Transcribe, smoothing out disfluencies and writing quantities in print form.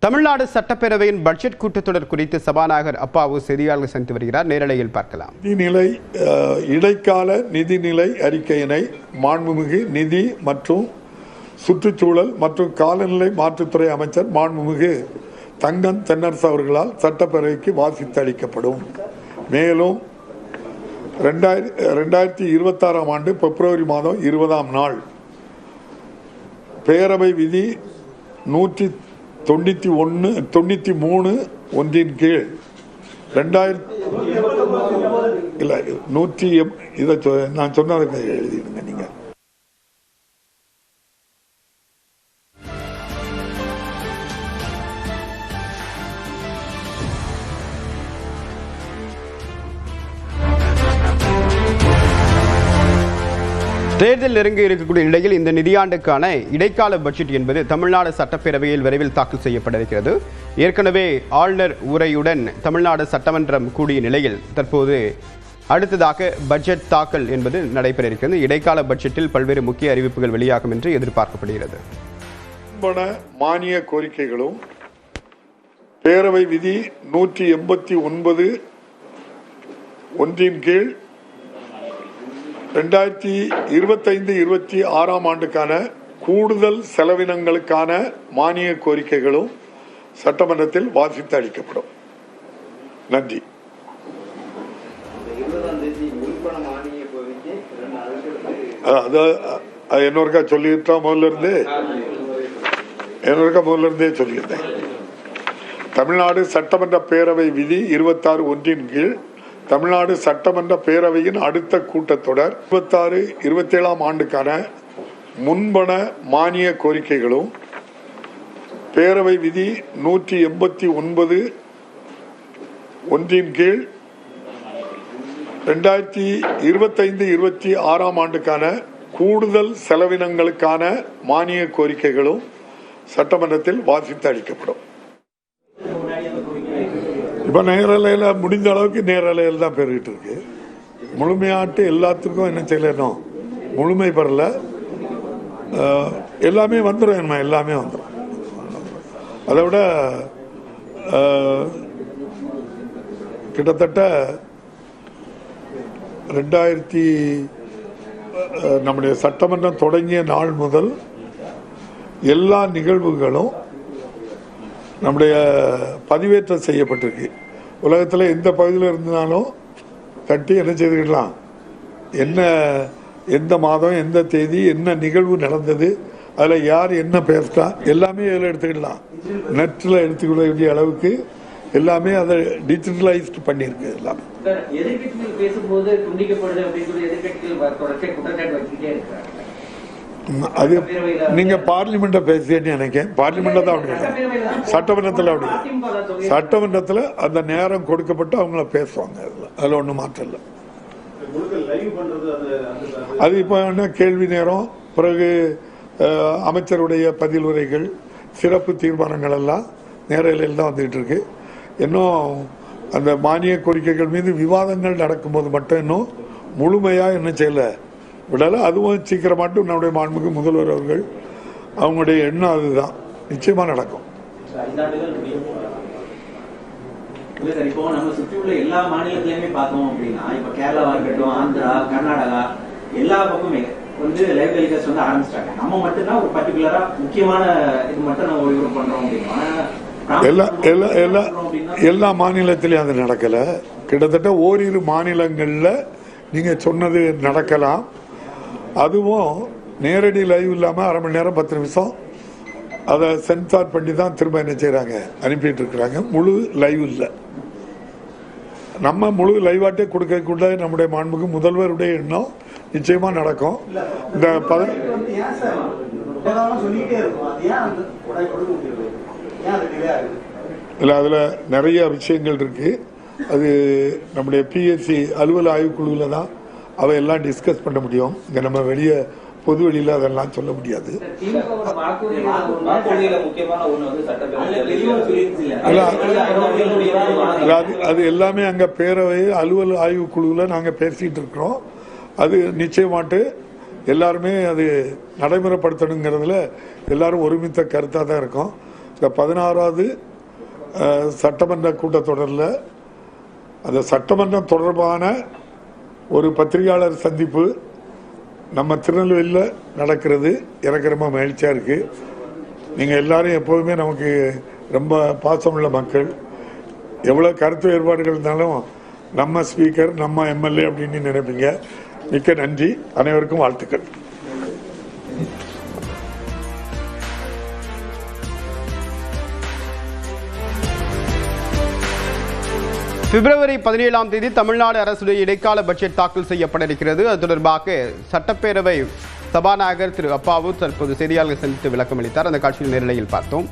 தமிழ்நாடு சட்டப்பேரவையின் பட்ஜெட் கூட்டத்தொடர் குறித்து சபாநாயகர் அப்பாவு செய்தியாளர்கள் சந்தித்து வருகிறார். நேரலையில் பார்க்கலாம். நிதிநிலை இடைக்கால நிதிநிலை அறிக்கையினை மாண்புமிகு நிதி மற்றும் சுற்றுச்சூழல் மற்றும் காலநிலை மாற்றுத்துறை அமைச்சர் மாண்புமிகு தங்கம் தென்னரசு அவர்களால் சட்டப்பேரவைக்கு வாசித்து அளிக்கப்படும். மேலும் 2026 ஆண்டு பிப்ரவரி மாதம் 20ஆம் நாள் பேரவை விதி 193 ஒன்றின் கீழ் 100 இதை நான் சொன்னதை எழுதிடுங்க நீங்க. தேர்தல் நெருங்கி இருக்கக்கூடிய நிலையில் இந்த நிதியாண்டுக்கான இடைக்கால பட்ஜெட் என்பது தமிழ்நாடு சட்டப்பேரவையில் விரைவில் தாக்கல் செய்யப்பட இருக்கிறது. ஏற்கனவே ஆளுநர் உரையுடன் தமிழ்நாடு சட்டமன்றம் கூடிய நிலையில் தற்போது அடுத்ததாக பட்ஜெட் தாக்கல் என்பது நடைபெற இருக்கிறது. இடைக்கால பட்ஜெட்டில் பல்வேறு முக்கிய அறிவிப்புகள் வெளியாகும் என்று எதிர்பார்க்கப்படுகிறது. மானிய கோரிக்கைகளும் பேரவை விதி 189 ஒன்றின் கீழ் 2025-26 ஆண்டுக்கான கூடுதல் செலவினங்களுக்கான மானிய கோரிக்கைகளும் சட்டமன்றத்தில் வாசித்து அளிக்கப்படும். நன்றி. என்னொருக்கா சொல்லிட்டா முதல்ல இருந்தே சொல்லியிருந்தேன். தமிழ்நாடு சட்டமன்ற பேரவை விதி 26 ஒன்றின் கீழ் தமிழ்நாடு சட்டமன்ற பேரவையின் அடுத்த கூட்டத்தொடர் 26-27 ஆண்டுக்கான முன்பண மானிய கோரிக்கைகளும் பேரவை விதி 189 ஒன்றின் கீழ் 2025-26 ஆண்டுக்கான கூடுதல் செலவினங்களுக்கான மானிய கோரிக்கைகளும் சட்டமன்றத்தில் வாசித்து அளிக்கப்படும். இப்போ நேரலையில் முடிந்த அளவுக்கு நேரலையில் தான் பெருகிட்டு இருக்கு. முழுமையாட்டு எல்லாத்துக்கும் என்ன செய்யணும், முழுமை பெறல, எல்லாமே வந்துடும். என்ன எல்லாமே வந்துடும். அதை விட கிட்டத்தட்ட 2000 நம்முடைய சட்டமன்றம் தொடங்கிய நாள் முதல் எல்லா நிகழ்வுகளும் நம்முடைய பதிவேற்றம் செய்யப்பட்டிருக்கு. உலகத்தில் எந்த பகுதியில் இருந்தாலும் தட்டி என்ன செய்துக்கலாம், என்ன எந்த மாதம் எந்த தேதி என்ன நிகழ்வு நடந்தது, அதில் யார் என்ன பேசிட்டா எல்லாமே இதில் எடுத்துக்கிடலாம். நெட்டில் எடுத்துக்கிட வேண்டிய அளவுக்கு எல்லாமே அதை டிஜிட்டலைஸ்ட் பண்ணியிருக்கு. எல்லாமே அது நீங்க பார்லிமெண்ட பேசுறேன்னு நினைக்கிறேன். பார்லிமெண்ட்ல தான் அப்படி, சட்டமன்றத்தில் அப்படி, சட்டமன்றத்தில் அந்த நேரம் கொடுக்கப்பட்டு அவங்கள பேசுவாங்க. அதுல ஒன்றும் மாற்றம் இல்லை. அது இப்போ என்ன கேள்வி நேரம், பிறகு அமைச்சருடைய பதில் உரைகள், சிறப்பு தீர்மானங்கள் எல்லாம் நேரலையில் தான் வந்துகிட்டு இருக்கு. இன்னும் அந்த மானிய கோரிக்கைகள் மீது விவாதங்கள் நடக்கும்போது மட்டும் இன்னும் முழுமையா என்ன செய்யல விடல. அதுவும் சீக்கிரமாட்டும் நம்முடைய மாண்புமிகு முதல்வர் அவர்கள் அவங்களுடைய எண்ணம் அதுதான், நிச்சயமா நடக்கும். இப்போ நம்ம சுற்றி உள்ள எல்லா மாநிலத்திலுமே பார்த்தோம் அப்படின்னா, இப்ப கேரளாவா இருக்கட்டும், ஆந்திரா, கர்நாடகா, எல்லா பக்கமே வந்து லைவ் டெலிகாஸ்ட் வந்து ஆரம்பிச்சிட்டாங்க. நம்ம மட்டும்தான் ஒரு பர்டிகுலரா முக்கியமான இது மட்டும் நம்ம ஒளிபரப்பு பண்றோம் அப்படின்னா, எல்லா மாநிலத்திலையும் அது நடக்கல. கிட்டத்தட்ட ஓரிரு மாநிலங்கள்ல நீங்க சொன்னது நடக்கலாம். அதுவும் நேரடி லைவ் இல்லாம அரை மணி நேரம் 10 நிமிஷம் அதை சென்சார் பண்ணி தான் திரும்ப என்ன செய்யறாங்க, அனுப்பிட்டு இருக்கிறாங்க. முழு லைவ் இல்லை. நம்ம முழு லைவாட்டே கொடுக்கக்கூட நம்முடைய மாண்புக்கு முதல்வருடைய எண்ணம் நிச்சயமா நடக்கும். இந்த அதுல நிறைய விஷயங்கள் இருக்கு. அது நம்முடைய பிஎஸ்சி அலுவல் ஆய்வுக்குழுவில் தான் அவையெல்லாம் டிஸ்கஸ் பண்ண முடியும். இங்க நம்ம வெளியே பொது வெளியில அதெல்லாம் சொல்ல முடியாது. அது எல்லாமே அங்க பேரவை அலுவல் ஆய்வு குழுவில் நாங்க பேசிட்டு இருக்கிறோம். அது நிச்சயமாட்டு எல்லாருமே அது நடைமுறைப்படுத்தணுங்கிறதுல எல்லாரும் ஒருமித்த கருத்தாக தான் இருக்கும். இந்த 16வது சட்டமன்ற கூட்டத்தொடரில் அந்த சட்டமன்றம் தொடர்பான ஒரு பத்திரிகையாளர் சந்திப்பு நம்ம திருநெல்வேலியில் நடக்கிறது எனக்கு ரொம்ப மகிழ்ச்சியாக இருக்குது. நீங்கள் எல்லாரும் எப்போதுமே நமக்கு ரொம்ப பாசமுள்ள மக்கள். எவ்வளோ கருத்து வேறுபாடுகள் இருந்தாலும் நம்ம ஸ்பீக்கர் நம்ம எம்எல்ஏ அப்படின்னு நினைப்பீங்க. மிக்க நன்றி. அனைவருக்கும் வாழ்த்துக்கள். பிப்ரவரி 17ஆம் தேதி தமிழ்நாடு அரசுடைய இடைக்கால பட்ஜெட் தாக்கல் செய்யப்பட இருக்கிறது. அது தொடர்பாக சட்டப்பேரவை சபாநாயகர் திரு அப்பாவு தற்போது செய்தியாளர்கள் சந்தித்து விளக்கம் அளித்தார். அந்த காட்சியில் நேரலையில் பார்த்தோம்.